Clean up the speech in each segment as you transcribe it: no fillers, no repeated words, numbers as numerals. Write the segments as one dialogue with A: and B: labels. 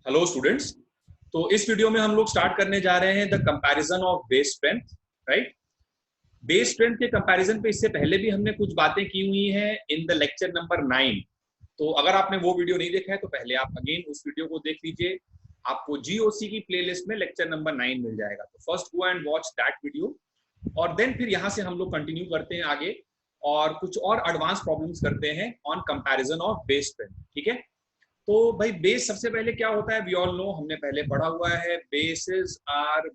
A: Hello students. तो इस video में हम लोग स्टार्ट करने जा रहे हैं the comparison of base strength. Right. Base strength के कंपैरिजन पे इससे पहले भी हमने कुछ बातें की हुई हैं इन द लेक्चर नंबर 9। तो अगर आपने वो वीडियो नहीं देखा है तो पहले आप अगेन उस वीडियो को देख लीजिए। आपको जीओसी की प्लेलिस्ट में लेक्चर नंबर 9 मिल जाएगा। तो first go and watch that video और देन फिर यहाँ से हम लोग कंटिन्यू करते हैं आगे और कुछ और एडवांस प्रॉब्लम्स करते हैं on comparison of base strength. ठीक है। तो भाई बेस सबसे पहले क्या होता है, वी ऑल नो, हमने पहले पढ़ा हुआ है। Bases are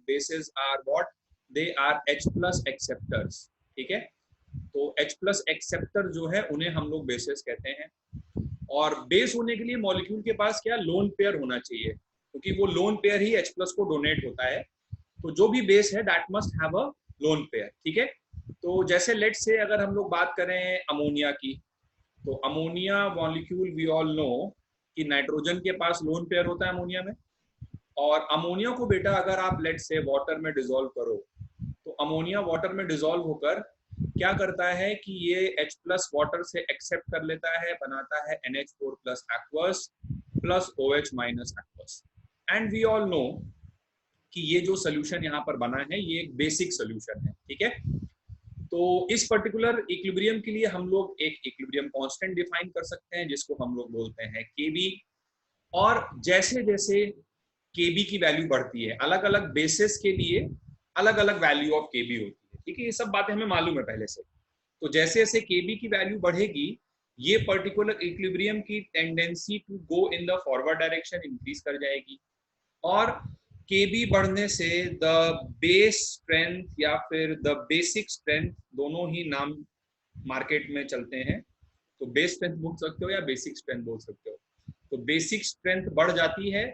A: what, they are H plus acceptors. ठीक है। तो H प्लस एक्सेप्टर जो है उन्हें हम लोग बेसिस कहते हैं। और बेस होने के लिए मॉलिक्यूल के पास क्या लोन पेयर होना चाहिए, क्योंकि वो लोन पेयर ही H प्लस को डोनेट होता है। तो जो भी बेस है that must have a lone pair. ठीक है। तो जैसे लेट्स से अगर हम लोग बात करें अमोनिया की, तो ammonia molecule we all know कि नाइट्रोजन के पास लोन पेयर होता है अमोनिया में। और अमोनिया को बेटा अगर आप लेट से वाटर में डिसॉल्व करो तो अमोनिया वाटर में डिसॉल्व होकर क्या करता है कि ये H प्लस वाटर से एक्सेप्ट कर लेता है, बनाता है NH4 plus aqueous plus OH minus aqueous. And we all know कि ये जो सोल्यूशन यहाँ पर बना है ये एक बेसिक सोल्यूशन है। ठीक है। तो इस पर्टिकुलर इक्विलिब्रियम के लिए हम लोग एक इक्विलिब्रियम कांस्टेंट डिफाइन कर सकते हैं जिसको हम लोग बोलते हैं Kb। और जैसे जैसे Kb की वैल्यू बढ़ती है, अलग अलग बेसिस के लिए अलग अलग वैल्यू ऑफ Kb होती है। ठीक है। ये सब बातें हमें मालूम है पहले से। तो जैसे जैसे Kb की वैल्यू बढ़ेगी ये पर्टिकुलर इक्विलिब्रियम की tendency to go in the forward direction increase कर जाएगी। और Kb बढ़ने से द बेस स्ट्रेंथ या फिर द बेसिक स्ट्रेंथ, दोनों ही नाम मार्केट में चलते हैं। तो बेस स्ट्रेंथ बोल सकते हो या बेसिक स्ट्रेंथ बोल सकते हो। तो बेसिक स्ट्रेंथ बढ़ जाती है।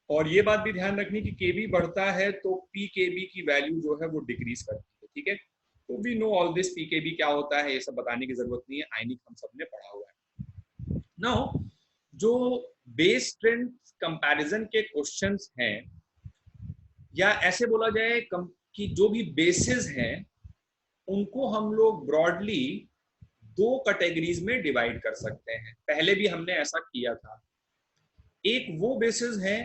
A: और ये बात भी ध्यान रखनी कि Kb बढ़ता है तो Pkb की वैल्यू जो है वो डिक्रीज करती है। ठीक है। तो we know all this. Pkb क्या होता है ये सब बताने की जरूरत नहीं है, आयनिक हम सबने पढ़ा हुआ है। नाउ जो बेस स्ट्रेंथ कंपैरिजन के क्वेश्चंस हैं, या ऐसे बोला जाए कि जो भी बेसिस हैं उनको हम लोग ब्रॉडली दो कैटेगरीज में डिवाइड कर सकते हैं। पहले भी हमने ऐसा किया था। एक वो बेसिस हैं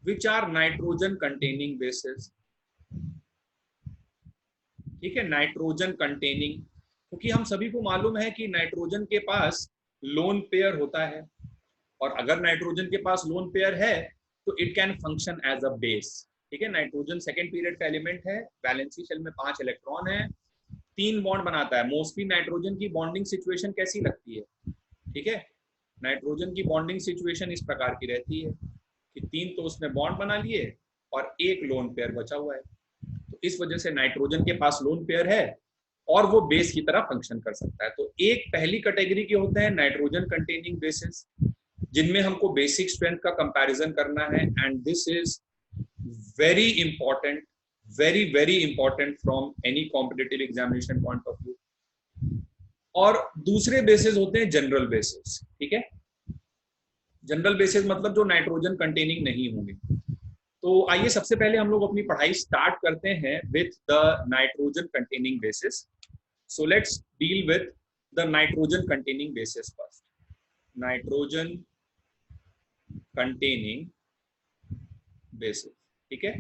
A: which are nitrogen containing bases. ठीक है, नाइट्रोजन कंटेनिंग, क्योंकि हम सभी को मालूम है कि नाइट्रोजन के पास लोन पेयर होता है। और अगर नाइट्रोजन के पास लोन पेयर है तो it can function as a base. ठीक है। नाइट्रोजन सेकेंड पीरियड का एलिमेंट है, वैलेंसी शेल में 5 इलेक्ट्रॉन है, 3 बॉन्ड बनाता है। मोस्टली नाइट्रोजन की बॉन्डिंग सिचुएशन कैसी लगती है? ठीक है। नाइट्रोजन की बॉन्डिंग सिचुएशन इस प्रकार की रहती है कि 3 तो उसने बॉन्ड बना लिए और एक लोन पेयर बचा हुआ है। तो इस वजह से नाइट्रोजन के पास लोन पेयर है और वो बेस की तरह फंक्शन कर सकता है। तो एक पहली कैटेगरी के होते हैं नाइट्रोजन कंटेनिंग बेसिस, जिनमें हमको बेसिक स्ट्रेंथ का कंपैरिजन करना है। And this is very important, very very important from any competitive examination point of view. और दूसरे बेसिस होते हैं जनरल बेसिस। ठीक है। जनरल बेसिस मतलब जो नाइट्रोजन कंटेनिंग नहीं होंगे। तो आइए सबसे पहले हम लोग अपनी पढ़ाई स्टार्ट करते हैं with the nitrogen containing basis. So let's deal with the nitrogen containing basis first. Nitrogen containing bases. ठीक है।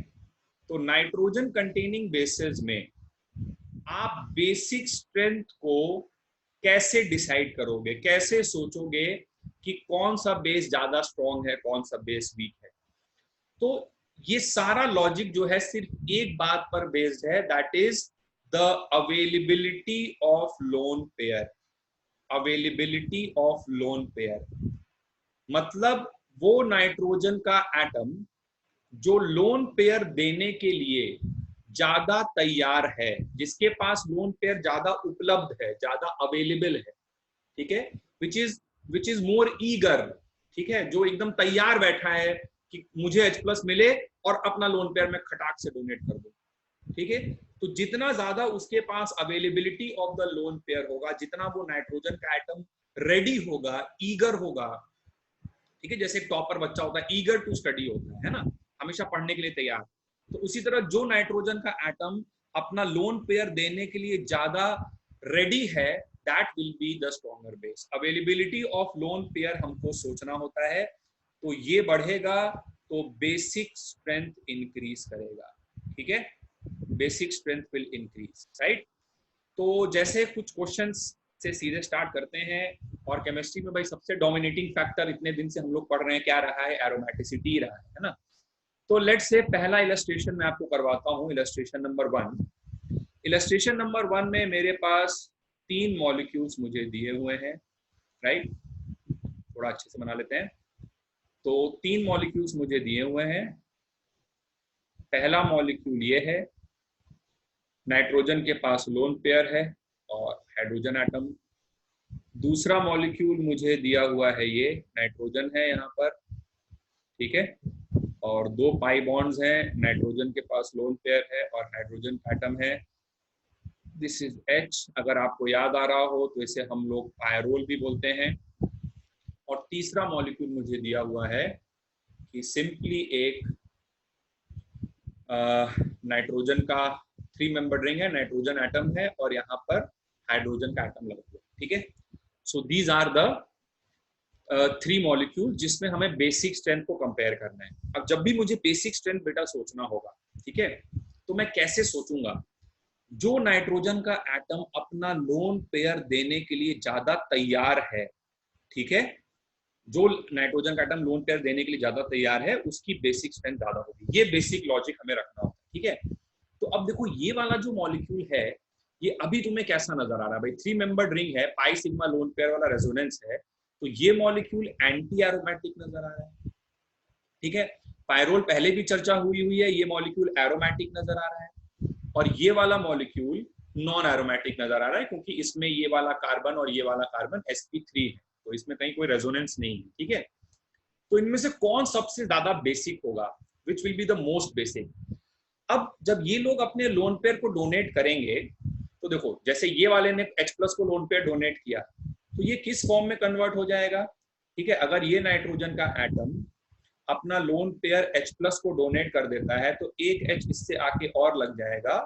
A: तो नाइट्रोजन कंटेनिंग बेसिस में आप बेसिक स्ट्रेंथ को कैसे डिसाइड करोगे, कैसे सोचोगे कि कौन सा बेस ज्यादा स्ट्रॉन्ग है, कौन सा बेस वीक है? तो ये सारा लॉजिक जो है सिर्फ एक बात पर बेस्ड है, that is the availability of lone pair. Availability of lone pair मतलब वो नाइट्रोजन का एटम जो लोन पेयर देने के लिए ज्यादा तैयार है, जिसके पास लोन पेयर ज्यादा उपलब्ध है, ज्यादा अवेलेबल है। ठीक है। Which is more eager. ठीक है। जो एकदम तैयार बैठा है कि मुझे H प्लस मिले और अपना लोन पेयर में खटाक से डोनेट कर दो। ठीक है। तो जितना ज्यादा उसके पास availability of the lone pair होगा, जितना वो नाइट्रोजन का एटम रेडी होगा, ईगर होगा। ठीक है। जैसे एक टॉपर बच्चा होता है, ईगर टू स्टडी होता है ना, हमेशा पढ़ने के लिए तैयार। तो उसी तरह जो नाइट्रोजन का एटम अपना लोन पेयर देने के लिए ज्यादा रेडी है, that will be the stronger base. Availability of lone pair हमको सोचना होता है तो ये बढ़ेगा तो बेसिक स्ट्रेंथ इंक्रीज करेगा, ठीक है, basic strength will increase, right. तो जैसे कुछ क्वेश्चंस से सीधे स्टार्ट करते हैं, और केमिस्ट्री में भाई सबसे डोमिनेटिंग फैक्टर इतने दिन से हम लोग पढ़ रहे हैं क्या रहा है, एरोमेटिसिटी रहा है ना। तो लेट्स से पहला इलस्ट्रेशन मैं आपको करवाता हूँ, इलस्ट्रेशन नंबर 1। इलस्ट्रेशन नंबर 1 में मेरे पास 3 मॉलिक्यूल्स मुझे दिए हुए हैं, राइट, थोड़ा अच्छे से बना लेते हैं। तो 3 मॉलिक्यूल्स मुझे दिए हुए हैं। पहला मॉलिक्यूल ये है, नाइट्रोजन के पास लोन पेयर है और हाइड्रोजन एटम। दूसरा मॉलिक्यूल मुझे दिया हुआ है, ये नाइट्रोजन है यहाँ पर, ठीक है, और 2 पाई बॉन्ड्स हैं, नाइट्रोजन के पास लोन पेयर है और हाइड्रोजन एटम है। दिस इज H, अगर आपको याद आ रहा हो तो इसे हम लोग पायरोल भी बोलते हैं। और तीसरा मॉलिक्यूल मुझे दिया हुआ है कि सिंपली एक नाइट्रोजन का 3 मेंबर रिंग है, नाइट्रोजन एटम है और यहाँ पर हाइड्रोजन का एटम लगा हुआ है, ठीक है। So these are the 3 molecule जिसमें हमें बेसिक स्ट्रेंथ को कंपेयर करना है। अब जब भी मुझे बेसिक स्ट्रेंथ बेटा सोचना होगा, ठीक है, तो मैं कैसे सोचूंगा? जो नाइट्रोजन का एटम अपना लोन पेयर देने के लिए ज्यादा तैयार है, ठीक है, जो नाइट्रोजन का एटम लोन पेयर देने के लिए ज्यादा तैयार है उसकी बेसिक स्ट्रेंथ ज्यादा होगी। ये बेसिक लॉजिक हमें रखना होता है, ठीक है। तो अब देखो ये वाला जो मॉलिक्यूल है, ये अभी तुम्हें कैसा नजर आ रहा है भाई? 3 मेंबर्ड रिंग है, पाई सिग्मा लोन पेयर वाला रेजोनेंस है, तो ये मॉलिक्यूल एंटी एरोमेटिक नजर आ रहा है, ठीक है। पायरोल पहले भी चर्चा हुई है, ये मॉलिक्यूल एरोमेटिक नजर आ रहा है, और ये वाला मॉलिक्यूल नॉन एरोमेटिक नजर आ रहा है क्योंकि इसमें ये वाला कार्बन और ये वाला कार्बन sp3 है, तो इसमें कहीं कोई रेजोनेंस नहीं है, ठीक है। तो इनमें से कौन सबसे ज्यादा बेसिक होगा, which will be the most basic? अब जब ये लोग अपने लोन पेयर को डोनेट करेंगे, तो देखो जैसे ये वाले ने H+ को लोन पेयर डोनेट किया, तो ये किस फॉर्म में कन्वर्ट हो जाएगा, ठीक है। अगर ये नाइट्रोजन का एटम अपना लोन पेयर H+ को डोनेट कर देता है तो एक H इससे आके और लग जाएगा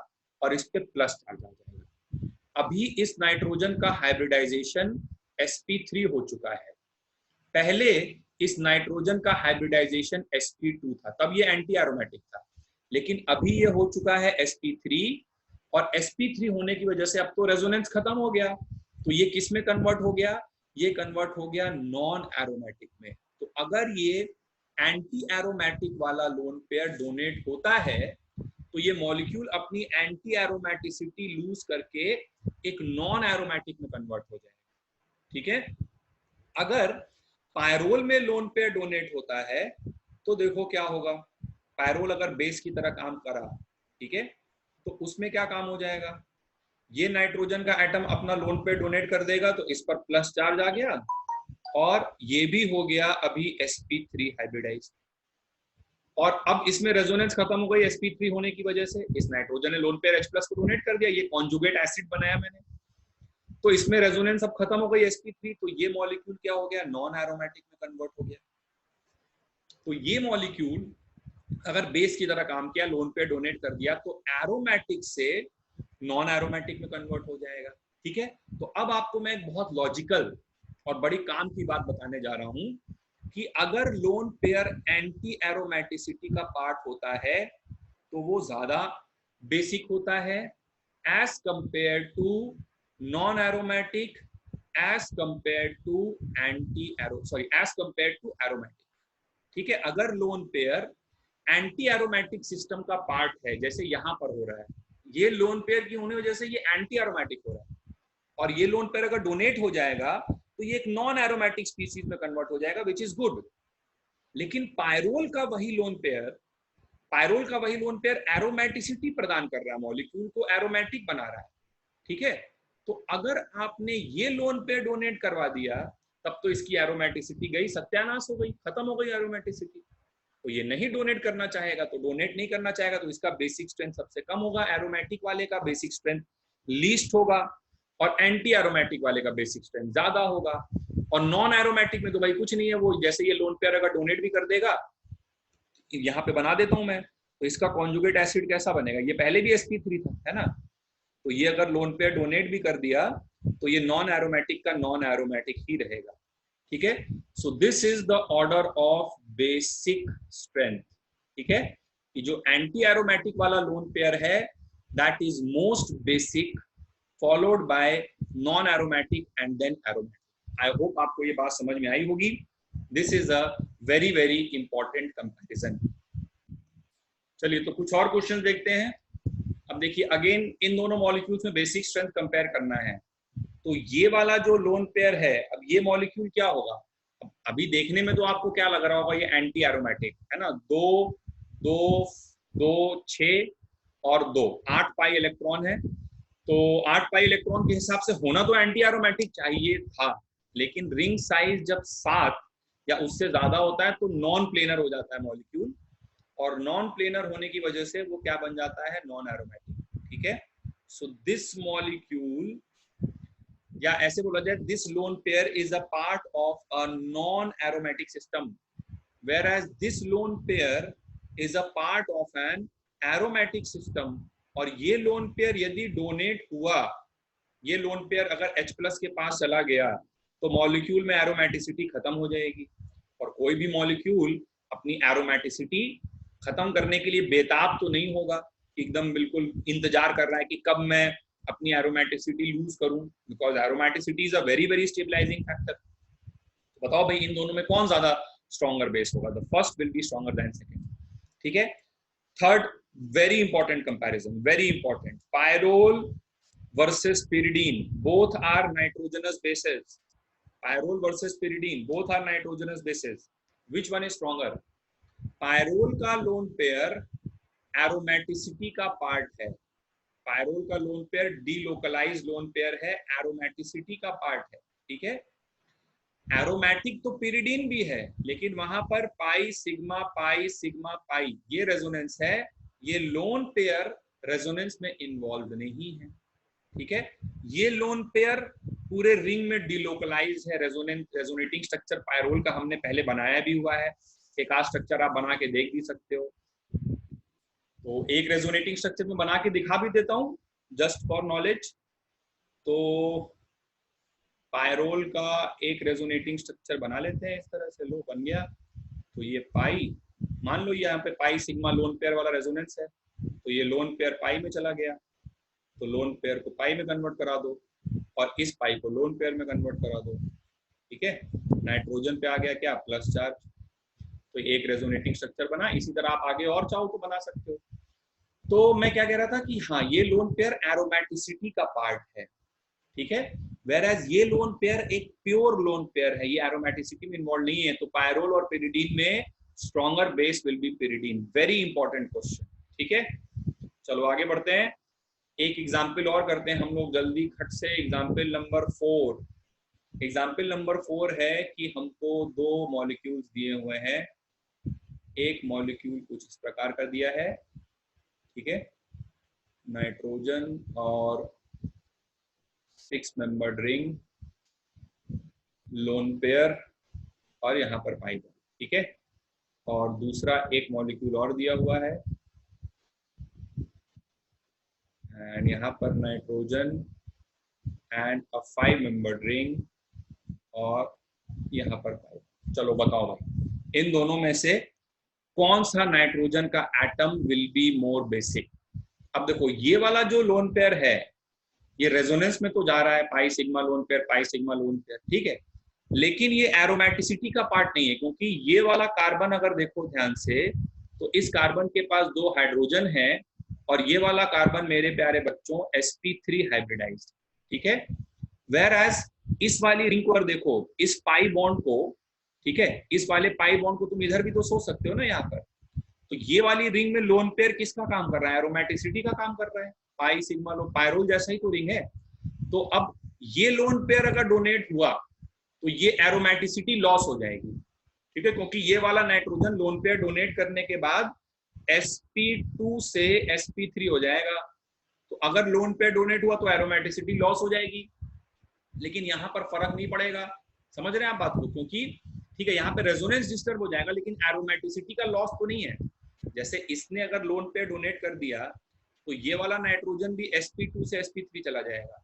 A: और इस पे प्लस चार्ज आ जाएगा। अभी इस नाइट्रोजन का हाइब्रिडाइजेशन sp3 हो चुका है, पहले इस नाइट्रोजन का हाइब्रिडाइजेशन sp2 था, तब ये एंटी एरोमेटिक था, लेकिन अभी ये हो चुका है sp3, और sp3 होने की वजह से अब तो रेजोनेंस खत्म हो गया, तो ये किस में कन्वर्ट हो गया? ये कन्वर्ट हो गया नॉन एरोमेटिक में। तो अगर ये एंटी एरोमेटिक वाला लोन पेयर डोनेट होता है तो ये मॉलिक्यूल अपनी एंटी एरोमेटिसिटी लूज करके एक नॉन एरोमेटिक में कन्वर्ट हो जाएगा, ठीक है। अगर पायरोल में लोन पेयर डोनेट होता है तो देखो क्या होगा, पायरोल अगर बेस की तरह काम करा, ठीक है, तो उसमें क्या काम हो जाएगा? ये नाइट्रोजन का एटम अपना लोन पेयर डोनेट कर देगा तो इस पर प्लस चार्ज आ गया, और ये भी हो गया अभी sp3 हाइब्रिडाइज, और अब इसमें रेजोनेंस खत्म हो गई sp3 होने की वजह से। इस नाइट्रोजन ने लोन पेयर H+ को डोनेट कर दिया, ये कॉन्जुगेट एसिड बनाया मैंने, तो इसमें रेजोनेंस अब खत्म हो गई sp3, तो ये मॉलिक्यूल क्या हो गया? नॉन एरोमेटिक में कन्वर्ट हो गया। तो ये मॉलिक्यूल अगर बेस की तरह काम किया, लोन पेयर डोनेट कर दिया, तो एरोमेटिक से नॉन एरोमेटिक में कन्वर्ट हो जाएगा, ठीक है। तो अब आपको मैं एक बहुत लॉजिकल और बड़ी काम की बात बताने जा रहा हूं कि अगर लोन पेयर एंटी एरोमेटिसिटी का पार्ट होता है तो वो ज्यादा बेसिक होता है as compare to non aromatic, as compare to as compare to aromatic, ठीक है। अगर lone pair anti aromatic system का पार्ट है, जैसे यहां पर हो रहा है, ये लोन पेयर की होने वजह से ये एंटी एरोमेटिक हो रहा है, और ये लोन पेयर अगर डोनेट हो जाएगा तो ये एक नॉन एरोमेटिक स्पीसीज में कन्वर्ट हो जाएगा, विच इज गुड। लेकिन पायरोल का वही लोन पेयर एरोमेटिसिटी प्रदान कर रहा है, मॉलिक्यूल को एरोमेटिक बना रहा है, ठीक है। तो अगर आपने ये लोन पेयर डोनेट करवा दिया तब तो इसकी एरोमेटिसिटी गई, सत्यानाश हो गई, खत्म हो गई एरोमेटिसिटी। तो ये नहीं डोनेट करना चाहेगा, तो डोनेट नहीं करना चाहेगा तो इसका बेसिक स्ट्रेंथ सबसे कम होगा, एरोमेटिक वाले का बेसिक स्ट्रेंथ लीस्ट होगा, और एंटी एरोमेटिक वाले का बेसिक स्ट्रेंथ ज्यादा होगा। और नॉन एरोमेटिक में तो भाई कुछ नहीं है, वो जैसे ये लोन पेयर अगर डोनेट भी कर देगा, यहाँ पे बना देता हूं मैं, तो इसका कॉन्जुगेट एसिड कैसा बनेगा? ये पहले भी sp3 था, है ना, तो ये अगर लोन पेयर डोनेट भी कर दिया तो ये नॉन एरोमेटिक का नॉन एरोमेटिक ही रहेगा, ठीक है। So this is the order of basic strength, ठीक है। कि जो एंटी एरोमेटिक वाला लोन पेयर है that is most basic, followed by non aromatic and then aromatic. I hope आपको ये बात समझ में आई होगी। This is a very very important comparison. चलिए तो कुछ और क्वेश्चन देखते हैं। अब देखिए अगेन इन दोनों मॉलिक्यूल्स में बेसिक स्ट्रेंथ कंपेयर करना है। तो ये वाला जो लोन पेयर है, अब ये मॉलिक्यूल क्या होगा? अभी देखने में तो आपको क्या लग रहा होगा, ये एंटी एरोमेटिक है ना, दो दो दो 6 और 2 8 पाई इलेक्ट्रॉन है। तो 8 पाई इलेक्ट्रॉन के हिसाब से होना तो एंटी एरोमेटिक चाहिए था, लेकिन रिंग साइज जब 7 या उससे ज्यादा होता है तो नॉन प्लेनर हो जाता है मॉलिक्यूल, और नॉन प्लेनर होने की वजह से वो क्या बन जाता है, नॉन एरोमेटिक, ठीक है। सो दिस मॉलिक्यूल, या ऐसे बोला जाए this lone pair is a part of a non aromatic system, whereas this lone pair is a part of an aromatic system। और ये लोन पेयर यदि डोनेट हुआ, ये लोन पेयर अगर H प्लस के पास चला गया तो मॉलिक्यूल में एरोमेटिसिटी खत्म हो जाएगी। और कोई भी मॉलिक्यूल अपनी एरोमेटिसिटी खत्म करने के लिए बेताब तो नहीं होगा कि एकदम बिल्कुल इंतजार कर रहा है कि कब मैं अपनी एरोमेटिसिटी लूज करूं, because aromaticity is a very very stabilising factor. तो बताओ भाई इन दोनों में कौन ज्यादा स्ट्रॉन्गर बेस होगा? The first will be stronger than second, ठीक है। Third very important comparison, very important, pyrrole versus pyridine, both are nitrogenous bases। pyrrole versus pyridine, both are nitrogenous bases, which one is stronger? Pyrrole का lone pair aromaticity का part है, pyrrole का lone pair delocalise lone pair है, aromaticity का part है, ठीक है। Aromatic तो pyridine भी है, लेकिन वहां पर पाई सिग्मा पाई ये रेजोनेंस है, ये लोन पेयर रेजोनेंस में इन्वॉल्व नहीं है, ठीक है। ये लोन पेयर पूरे रिंग में डिलोकलाइज है, रेजोनेटिंग स्ट्रक्चर पायरोल का हमने पहले बनाया भी हुआ है, एक आध स्ट्रक्चर आप बना के देख भी सकते हो। तो एक रेजोनेटिंग स्ट्रक्चर में बना के दिखा भी देता हूं जस्ट फॉर नॉलेज। तो पायरोल का एक रेजोनेटिंग स्ट्रक्चर बना लेते हैं इस तरह से, लो बन गया। तो ये पाई, मान लो यहाँ पे पाई सिग्मा लोन पेयर वाला रेजोनेंस है, तो ये लोन पेयर पाई में चला गया, तो लोन पेयर को पाई में कन्वर्ट करा दो और इस पाई को लोन पेयर में कन्वर्ट करा दो, ठीक है। नाइट्रोजन पे आ गया क्या, प्लस चार्ज, तो एक रेजोनेटिंग स्ट्रक्चर बना। इसी तरह आप आगे और चाहो तो बना सकते हो। तो मैं क्या कह रहा था कि हाँ ये लोन पेयर एरोमेटिसिटी का पार्ट है, ठीक है। वेरएज ये लोन पेयर एक प्योर लोन पेयर है, ये एरोमेटिसिटी में इन्वॉल्व नहीं है। तो पायरोल और pyridine में stronger base will be pyridine। Very important question, ठीक है। चलो आगे बढ़ते हैं, एक एग्जाम्पल और करते हैं हम लोग जल्दी खट से। एग्जाम्पल नंबर 4, एग्जाम्पल नंबर 4 है कि हमको दो मॉलिक्यूल्स दिए हुए हैं। एक मॉलिक्यूल कुछ इस प्रकार का दिया है, ठीक है, नाइट्रोजन और 6 मेंबर्ड रिंग, लोन पेयर और यहाँ पर पाई, ठीक है। और दूसरा एक मॉलिक्यूल और दिया हुआ है एंड यहाँ पर nitrogen and a 5 membered ring और यहाँ पर पाई। चलो बताओ भाई इन दोनों में से कौन सा नाइट्रोजन का atom will be more basic? अब देखो ये वाला जो लोन पेयर है ये रेजोनेंस में तो जा रहा है, पाई सिग्मा लोन पेयर, ठीक है, लेकिन ये एरोमेटिसिटी का पार्ट नहीं है, क्योंकि ये वाला कार्बन अगर देखो ध्यान से तो इस कार्बन के पास 2 हाइड्रोजन है और ये वाला कार्बन मेरे प्यारे बच्चों sp3 हाइब्रिडाइज्ड, ठीक है। वेयर एज इस वाली रिंग को अगर देखो, इस पाई बॉन्ड को, ठीक है, इस वाले पाई बॉन्ड को तुम इधर भी तो सोच सकते हो ना यहाँ पर। तो ये वाली रिंग में लोन पेयर किसका काम कर रहा है, एरोमेटिसिटी का काम कर रहा है, पाई सिग्मा लो, पायरोल जैसा ही तो रिंग है। तो अब ये लोन पेयर अगर डोनेट हुआ तो ये एरोमेटिसिटी लॉस हो जाएगी, ठीक है, क्योंकि ये वाला नाइट्रोजन लोन पेयर डोनेट करने के बाद sp2 से sp3 हो जाएगा। तो अगर लोन पेयर डोनेट हुआ तो एरोमेटिसिटी लॉस हो जाएगी, लेकिन यहाँ पर फर्क नहीं पड़ेगा। समझ रहे हैं आप बात को? क्योंकि ठीक है यहाँ पे रेजोनेंस डिस्टर्ब हो जाएगा लेकिन एरोमेटिसिटी का लॉस तो नहीं है। जैसे इसने अगर लोन पेयर डोनेट कर दिया तो ये वाला नाइट्रोजन भी sp2 से sp3 चला जाएगा।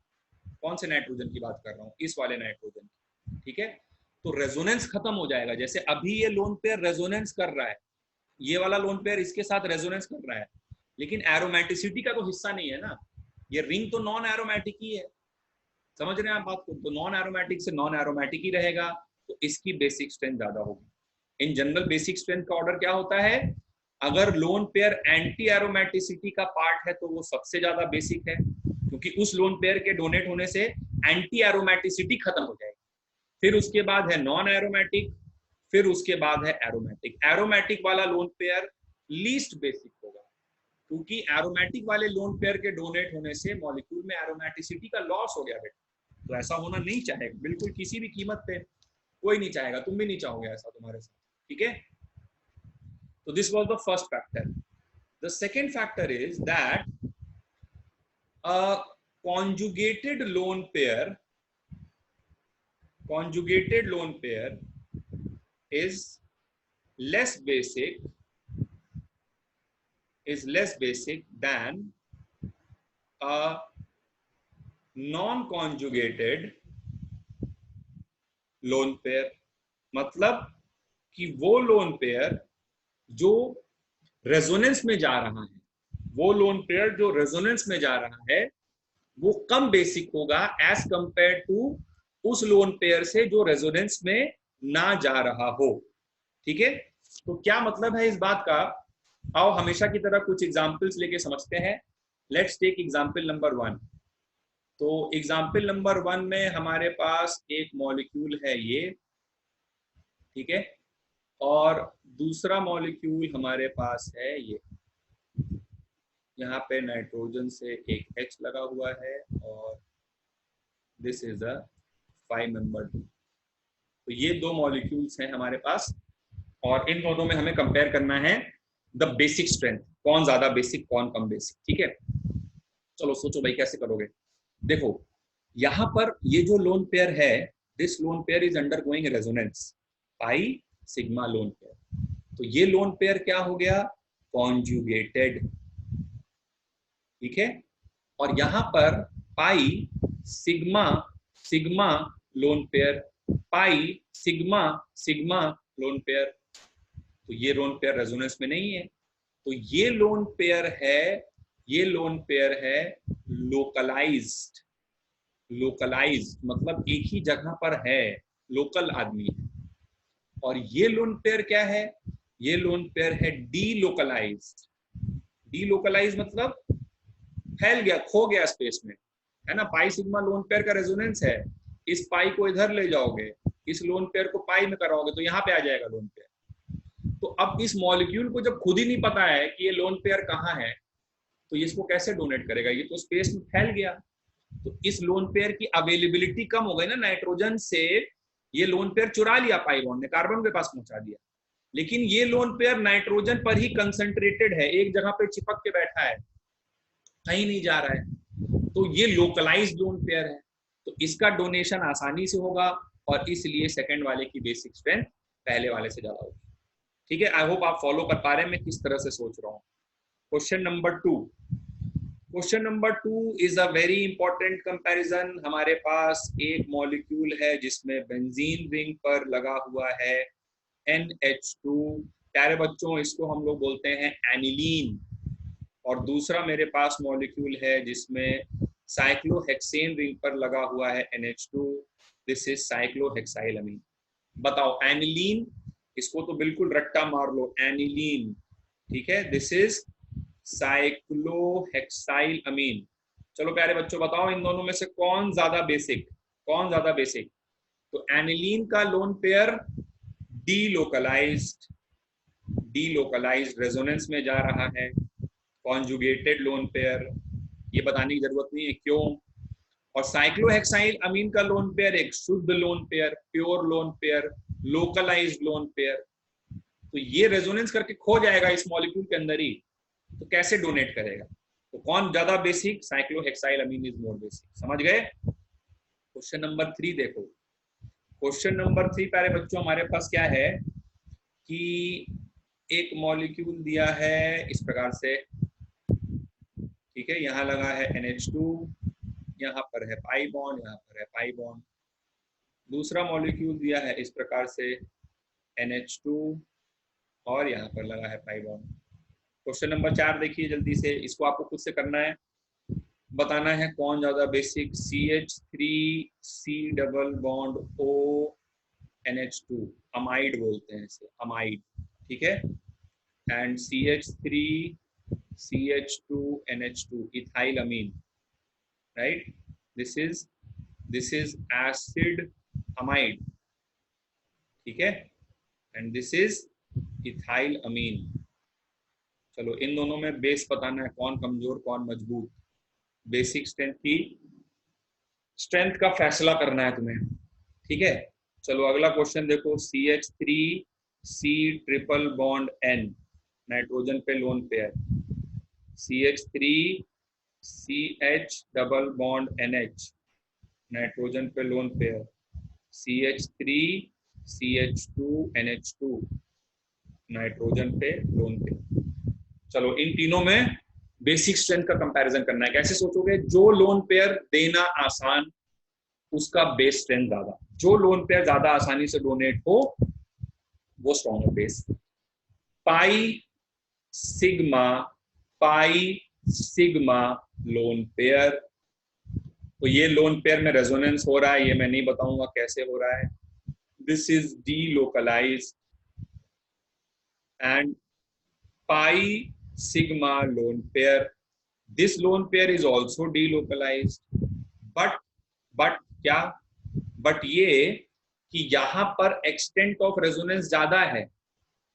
A: कौन से नाइट्रोजन की बात कर रहा हूँ, इस वाले नाइट्रोजन की, ठीक है। तो रेजोनेंस खत्म हो जाएगा। जैसे अभी ये लोन पेयर रेजोनेंस कर रहा है, ये वाला लोन पेयर इसके साथ रेजोनेंस कर रहा है, लेकिन एरोमेटिसिटी का तो हिस्सा नहीं है ना, ये रिंग तो नॉन एरोमेटिक ही है। समझ रहे हैं आप बात को? तो नॉन एरोमेटिक से नॉन एरोमेटिक ही रहेगा, तो इसकी बेसिक स्ट्रेंथ ज्यादा होगी। इन जनरल बेसिक स्ट्रेंथ का ऑर्डर क्या होता है? अगर लोन पेयर एंटी एरोमेटिसिटी का पार्ट है तो वो सबसे ज्यादा बेसिक है, क्योंकि उस लोन पेयर के डोनेट होने से एंटी एरोमेटिसिटी खत्म हो जाएगी। फिर उसके बाद है नॉन एरोमेटिक, फिर उसके बाद है एरोमेटिक। एरोमेटिक वाला लोन पेयर लीस्ट बेसिक होगा, क्योंकि एरोमेटिक वाले लोन पेयर के डोनेट होने से मॉलिक्यूल में एरोमेटिसिटी का लॉस हो गया बेटा। तो ऐसा होना नहीं चाहेगा बिल्कुल, किसी भी कीमत पे कोई नहीं चाहेगा, तुम भी नहीं चाहोगे ऐसा तुम्हारे साथ, ठीक है? तो this was the first factor. The second factor is that a conjugated lone pair is less basic than a non-conjugated lone pair। मतलब कि वो लोन पेयर जो रेजोनेंस में जा रहा है, वो लोन पेयर जो रेजोनेंस में जा रहा है वो कम बेसिक होगा एज कंपेयर टू उस लोन पेयर से जो रेजोनेंस में ना जा रहा हो, ठीक है? तो क्या मतलब है इस बात का? आओ हमेशा की तरह कुछ एग्जांपल्स लेके समझते हैं। Let's take example number 1। तो एग्जांपल नंबर 1 में हमारे पास एक मॉलिक्यूल है ये, ठीक है, और दूसरा मॉलिक्यूल हमारे पास है ये। यहाँ पे नाइट्रोजन से एक H लगा हुआ है और दिस इज अ 5 मेंबर। तो ये दो मॉलिक्यूल्स हैं हमारे पास, और इन दोनों में हमें कंपेयर करना है द बेसिक स्ट्रेंथ, कौन ज्यादा बेसिक कौन कम बेसिक, ठीक है? चलो सोचो भाई कैसे करोगे। देखो यहाँ पर ये जो लोन पेयर है, this lone pair is undergoing resonance, pi sigma loan pair. तो ये लोन पेयर क्या हो गया? कॉन्जुगेटेड, ठीक है? और यहाँ पर pi sigma sigma lone pair, pi sigma sigma loan pair. तो ये लोन पेयर रेजोनेंस में नहीं है, तो ये लोन पेयर है, ये लोन पेयर है लोकलाइज्ड। लोकलाइज्ड मतलब एक ही जगह पर है, लोकल आदमी है। और ये लोन पेयर क्या है? ये लोन पेयर है डीलोकलाइज्ड। डीलोकलाइज्ड मतलब फैल गया, खो गया स्पेस में, है ना? पाई सिग्मा लोन पेयर का रेजोनेंस है, इस पाई को इधर ले जाओगे, इस लोन पेयर को पाई में कराओगे तो यहाँ पे आ जाएगा लोन पेयर। तो अब इस मॉलिक्यूल को जब खुद ही नहीं पता है कि ये लोन पेयर कहाँ है, तो इसको कैसे डोनेट करेगा? ये तो स्पेस में फैल गया। तो इस लोन पेयर की अवेलेबिलिटी कम हो गई ना, नाइट्रोजन से ये लोन पेयर चुरा लिया पाई बॉन्ड ने, कार्बन के पास पहुंचा दिया। लेकिन ये लोन पेयर नाइट्रोजन पर ही कंसंट्रेटेड है, एक जगह पे चिपक के बैठा है, कहीं नहीं जा रहा है। तो ये लोकलाइज्ड लोन पेयर है, तो इसका डोनेशन आसानी से होगा, और इसलिए सेकंड वाले की बेसिक स्ट्रेंथ पहले वाले से ज्यादा होगी, ठीक है? आई होप आप फॉलो कर पा रहे हैं मैं किस तरह से सोच रहा हूँ। Question number 2। Question number 2 is a very important comparison. हमारे पास एक मॉलिक्यूल है जिसमें बेंजीन रिंग पर लगा हुआ है NH2। प्यारे बच्चों इसको हम लोग बोलते हैं एनिलीन। और दूसरा मेरे पास मॉलिक्यूल है जिसमें साइक्लोहेक्सेन रिंग पर लगा हुआ है NH2। This is cyclohexylamine. बताओ एनिलीन, इसको तो बिल्कुल रट्टा मार लो, एनिलीन, ठीक है? दिस इज साइक्लोहेक्साइल अमीन। चलो प्यारे बच्चों बताओ इन दोनों में से कौन ज्यादा बेसिक, कौन ज्यादा बेसिक? तो एनिलीन का lone pair delocalised, delocalised resonance में जा रहा है। कॉन्जुगेटेड लोन पेयर, ये बताने की जरूरत नहीं है क्यों। और साइक्लोहेक्साइल अमीन का लोन पेयर एक शुद्ध lone pair, pure lone pair, localised lone pair. तो ये रेजोनेंस करके खो जाएगा इस मॉलिक्यूल के अंदर ही, तो कैसे डोनेट करेगा? तो कौन ज्यादा basic? Cyclohexyl amine is more basic. समझ गए? क्वेश्चन नंबर 3 देखो। क्वेश्चन नंबर 3 प्यारे बच्चों हमारे पास क्या है कि एक मॉलिक्यूल दिया है इस प्रकार से, ठीक है? यहाँ लगा है NH2, यहाँ पर है पाई बॉन्ड, यहाँ पर है पाई बॉन्ड। दूसरा मॉलिक्यूल दिया है इस प्रकार से NH2 और यहाँ पर लगा है पाई बॉन्ड। क्वेश्चन नंबर 4 देखिए जल्दी से, इसको आपको खुद से करना है, बताना है कौन ज्यादा basic, CH3C double bond O NH2, amide बोलते हैं इसे, अमाइड, ठीक है, and CH3CH2 NH2 ethyl amine, right, this is acid amide, ठीक है, and this is ethyl amine. चलो इन दोनों में बेस बताना है, कौन कमजोर कौन मजबूत, बेसिक स्ट्रेंथ का फैसला करना है तुम्हें, ठीक है। चलो अगला क्वेश्चन देखो, CH3C triple bond N, nitrogen पे lone pair, CH3CH double bond NH, nitrogen पे लोन पेयर, CH3CH2NH2, नाइट्रोजन पे लोन पेयर। चलो इन तीनों में बेसिक स्ट्रेंथ का कंपैरिजन करना है। कैसे सोचोगे, जो लोन पेयर देना आसान उसका बेस स्ट्रेंथ ज्यादा, जो लोन पेयर ज्यादा आसानी से डोनेट हो वो stronger base. Pi sigma loan pair, तो ये लोन पेयर में रेजोनेंस हो रहा है, ये मैं नहीं बताऊंगा कैसे हो रहा है, this is delocalized and pi sigma lone pair, this lone pair is also delocalized, but क्या, बट ये कि यहां पर एक्सटेंट ऑफ रेजोनेंस ज्यादा है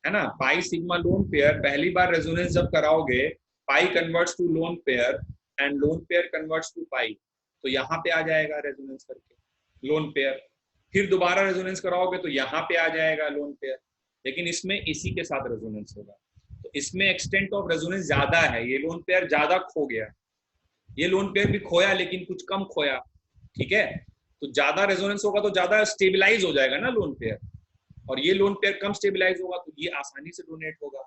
A: ना। पाई सिग्मा लोन पेयर पहली बार रेजोनेंस जब कराओगे, pi converts to lone pair and lone pair converts to pi, तो यहाँ पे आ जाएगा रेजोनेंस करके लोन पेयर, फिर दोबारा रेजोनेंस कराओगे तो यहाँ पे आ जाएगा लोन पेयर, लेकिन इसमें इसी के साथ रेजोनेंस होगा, तो इसमें एक्सटेंट ऑफ रेजोनेंस ज्यादा है, ये लोन पेयर ज्यादा खो गया, ये लोन पेयर भी खोया लेकिन कुछ कम खोया, ठीक है। तो ज्यादा रेजोनेंस होगा तो ज्यादा स्टेबलाइज हो जाएगा ना लोन पेयर, और ये लोन पेयर कम स्टेबलाइज होगा तो ये आसानी से डोनेट होगा,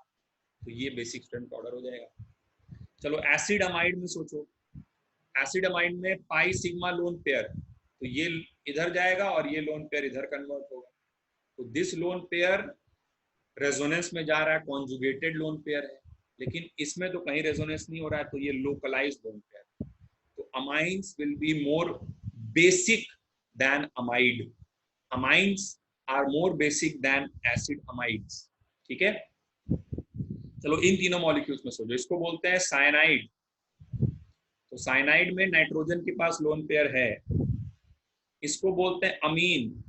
A: तो ये बेसिक स्ट्रेंथ ऑर्डर हो जाएगा। चलो एसिड अमाइड में सोचो, एसिड अमाइड में पाई सिग्मा लोन पेयर, तो ये इधर जाएगा और ये लोन पेयर इधर कन्वर्ट होगा, तो दिस लोन पेयर रेजोनेंस में जा रहा है, कॉन्जुगेटेड लोन पेयर है, लेकिन इसमें तो कहीं रेजोनेंस नहीं हो रहा है, तो ये लोकलाइज्ड लोन पेयर, तो amines will be more basic than amide, amines are more basic than acid amides, ठीक है। चलो इन तीनों मॉलिक्यूल्स में सोचो, इसको बोलते हैं साइनाइड, तो साइनाइड में नाइट्रोजन के पास लोन पेयर है, इसको बोलते हैं अमीन,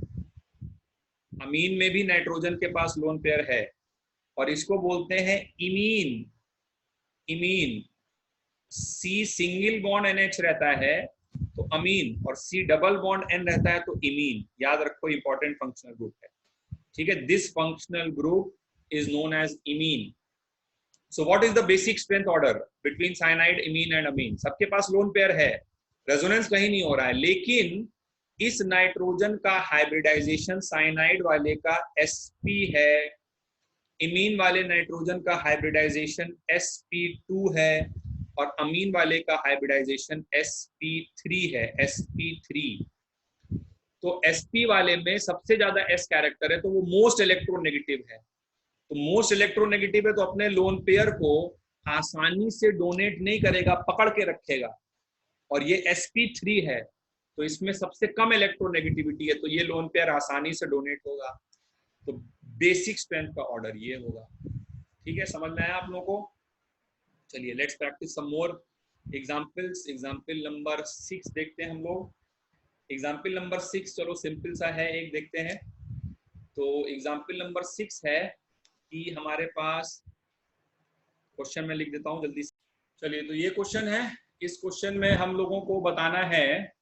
A: अमीन में भी नाइट्रोजन के पास लोन पेयर है, और इसको बोलते हैं imine, imine C single bond NH रहता है तो अमीन, और सी डबल बॉन्ड N रहता है तो इमीन, याद रखो इंपॉर्टेंट फंक्शनल ग्रुप है, ठीक है, this functional group is known as imine. So what is the basic strength order between cyanide, imine and amine, सबके पास लोन पेयर है, रेजोनेंस कहीं नहीं हो रहा है, लेकिन इस नाइट्रोजन का हाइब्रिडाइजेशन साइनाइड वाले का sp है, इमीन वाले नाइट्रोजन का हाइब्रिडाइजेशन sp2 है, और अमीन वाले का हाइब्रिडाइजेशन sp3 है, sp3। तो sp वाले में सबसे ज्यादा s कैरेक्टर है, तो वो मोस्ट इलेक्ट्रोनेगेटिव है, तो मोस्ट इलेक्ट्रोनेगेटिव है तो अपने लोन पेयर को आसानी से डोनेट नहीं करेगा, पकड़ के रखेगा, और ये sp3 है तो इसमें सबसे कम इलेक्ट्रोनेगेटिविटी है, तो ये लोन पेयर आसानी से डोनेट होगा, तो बेसिक स्ट्रेंथ का ऑर्डर ये होगा, ठीक है, समझ में आया आप लोगों को। चलिए let's practise some more examples, example number 6 देखते हैं हम लोग, एग्जांपल नंबर 6 चलो सिंपल सा है, एक देखते हैं, तो एग्जांपल नंबर 6 है कि हमारे पास, क्वेश्चन में लिख देता हूं जल्दी से, चलिए तो ये क्वेश्चन है, इस क्वेश्चन में हम लोगों को बताना है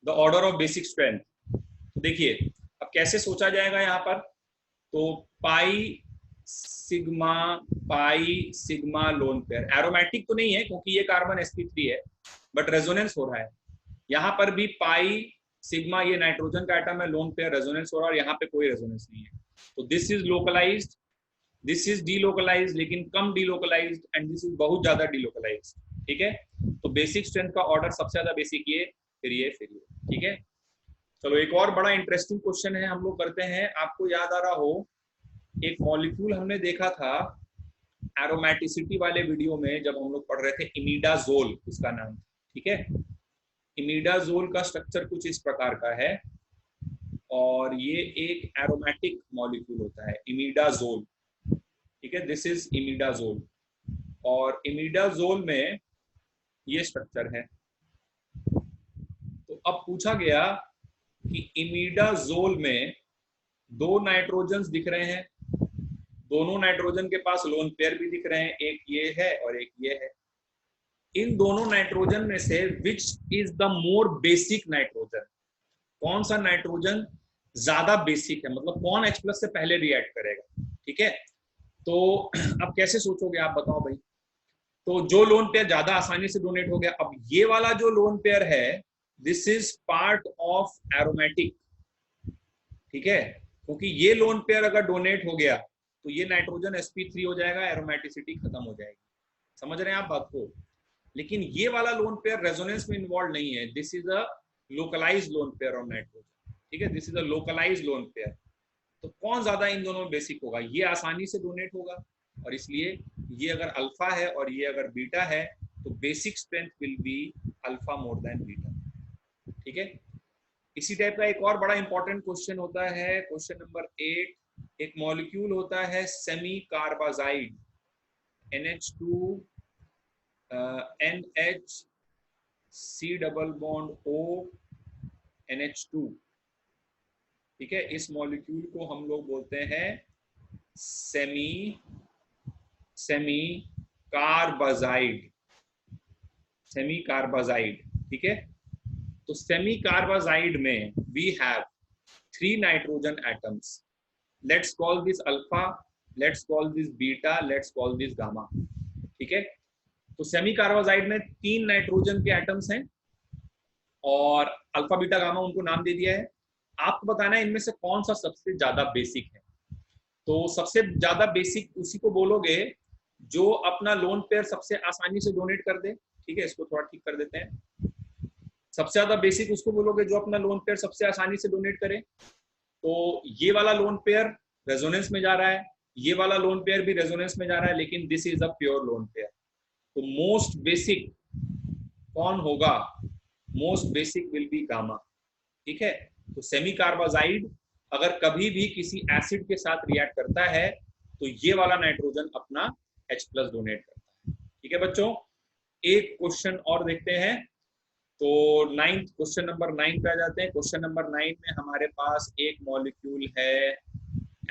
A: the order of basic strength, तो देखिए अब कैसे सोचा जाएगा यहाँ पर, तो pi sigma lone pair, aromatic तो नहीं है क्योंकि ये कार्बन sp3 है, बट रेजोनेंस हो रहा है, यहाँ पर भी पाई सिग्मा, ये नाइट्रोजन का एटम है, लोन पेयर रेजोनेंस हो रहा है, और यहाँ पे कोई रेजोनेंस नहीं है, तो this is localised, this is delocalised, लेकिन कम डीलोकलाइज्ड, एंड दिस इज बहुत ज्यादा डीलोकलाइज्ड, ठीक है। तो बेसिक स्ट्रेंथ का ऑर्डर सबसे ज्यादा बेसिक ये, फिर ये, फिर ये, ठीक है। चलो एक और बड़ा इंटरेस्टिंग क्वेश्चन है, हम लोग करते हैं। आपको याद आ रहा हो, एक मॉलिक्यूल हमने देखा था एरोमेटिसिटी वाले वीडियो में, जब हम लोग पढ़ रहे थे, इमिडाजोल उसका नाम, ठीक है। इमिडाजोल का स्ट्रक्चर कुछ इस प्रकार का है, और ये एक एरोमेटिक मॉलिक्यूल होता है, इमिडाजोल, ठीक है। दिस इज इमिडाजोल, और इमिडाजोल में ये स्ट्रक्चर है। तो अब पूछा गया कि इमिडाजोल में दो नाइट्रोजन्स दिख रहे हैं, दोनों नाइट्रोजन के पास लोन पेयर भी दिख रहे हैं, एक ये है और एक ये है। इन दोनों नाइट्रोजन में से which is the more basic nitrogen, कौन सा नाइट्रोजन ज्यादा बेसिक है, मतलब कौन H+ से पहले रिएक्ट करेगा, ठीक है। तो अब कैसे सोचोगे आप, बताओ भाई। तो जो लोन पेयर ज्यादा आसानी से डोनेट हो गया, अब ये वाला जो लोन पेयर है, this is part of aromatic, ठीक है। क्योंकि ये लोन पेयर अगर डोनेट हो गया तो ये नाइट्रोजन sp3 हो जाएगा, एरोमेटिसिटी खत्म हो जाएगी। समझ रहे हैं आप बात को। लेकिन ये वाला लोन पेयर रेजोनेंस में इन्वॉल्व नहीं है, this is a localised lone pair of nitrogen, ठीक है। This is a localised lone pair. तो कौन ज्यादा इन दोनों में बेसिक होगा, ये आसानी से डोनेट होगा, और इसलिए ये अगर अल्फा है और ये अगर बीटा है, तो basic strength will be alpha more than beta, ठीक है। इसी टाइप का एक और बड़ा इंपॉर्टेंट क्वेश्चन होता है, क्वेश्चन नंबर 8। एक मॉलिक्यूल होता है semi carbazide, NH2 NH C double bond O NH2, ठीक है। इस मॉलिक्यूल को हम लोग बोलते हैं सेमी कार्बाजाइड, सेमी कार्बाजाइड, ठीक है। तो सेमी कार्बाजाइड में we have 3 nitrogen atoms, let's call this alpha, let's call this beta, let's call this gamma, ठीक है। तो सेमी कार्बाजाइड में 3 नाइट्रोजन के एटम्स हैं, और अल्फा बीटा गामा उनको नाम दे दिया है। आपको बताना है इनमें से कौन सा सबसे ज्यादा बेसिक है। तो सबसे ज्यादा बेसिक उसी को बोलोगे जो अपना लोन पेयर सबसे आसानी से डोनेट कर दे, ठीक है। इसको थोड़ा ठीक कर देते हैं। सबसे ज्यादा बेसिक उसको बोलोगे जो अपना लोन पेयर सबसे आसानी से डोनेट करे। तो ये वाला लोन पेयर रेजोनेंस में जा रहा है, ये वाला लोन पेयर भी रेजोनेंस में जा रहा है, लेकिन this is a pure lone pair. तो मोस्ट बेसिक कौन होगा, most basic will be gamma, ठीक है। तो सेमी कार्बाजाइड अगर कभी भी किसी एसिड के साथ रिएक्ट करता है, तो ये वाला नाइट्रोजन अपना H+ डोनेट करता है, ठीक है बच्चों। एक क्वेश्चन और देखते हैं। तो क्वेश्चन नंबर 9 पे आ जाते हैं। क्वेश्चन नंबर 9 में हमारे पास एक मॉलिक्यूल है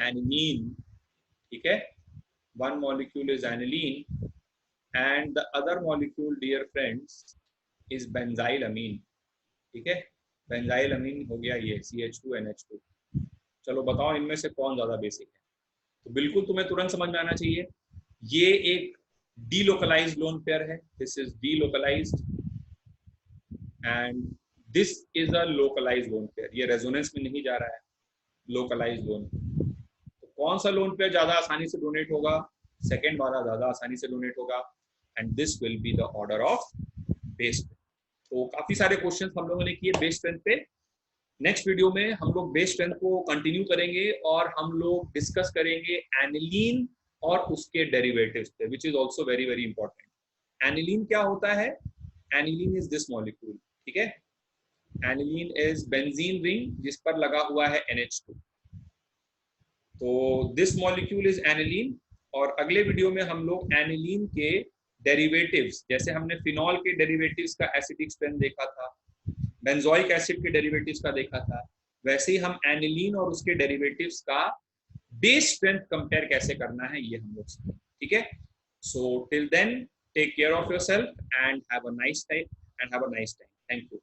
A: एनिलीन, ठीक है। One molecule is aniline and the other molecule, dear friends, is benzyl amine, ठीक है। बेंजाइल अमीन हो गया ये CH2NH2। चलो बताओ इनमें से कौन ज्यादा बेसिक है। तो बिल्कुल तुम्हें तुरंत समझ में आना चाहिए, ये एक डीलोकलाइज्ड लोन पेयर है, this is delocalised, and this is a localised lone pair. ये रेजोनेंस में नहीं जा रहा है, लोकलाइज्ड लोन। तो कौन सा लोन पेयर ज्यादा आसानी से डोनेट होगा, सेकेंड वाला ज्यादा आसानी से डोनेट होगा, and this will be the order of base strength. तो काफी सारे क्वेश्चंस हम लोगों ने किए बेस स्ट्रेंथ पे। नेक्स्ट वीडियो में हम लोग बेस स्ट्रेंथ को कंटिन्यू करेंगे, और हम लोग डिस्कस करेंगे एनिलीन और उसके डेरिवेटिव्स पे, which is also very very important. Aniline क्या होता है, एनिलीन इज दिस मॉलिक्यूल, ठीक है। एनिलीन इज बेंजीन रिंग जिस पर लगा हुआ है NH2। तो दिस मॉलिक्यूल इज एनिलीन, और अगले वीडियो में हम लोग एनिलीन के डेरिवेटिव्स, जैसे हमने फिनॉल के डेरिवेटिव्स का एसिडिक स्ट्रेंथ देखा था, बेंजोइक एसिड के डेरिवेटिव्स का देखा था, वैसे ही हम एनिलीन और उसके डेरिवेटिव्स का बेस स्ट्रेंथ कंपेयर कैसे करना है ये हम लोग सीखेंगे, ठीक है। So till then, take care of yourself and have a nice time, thank you.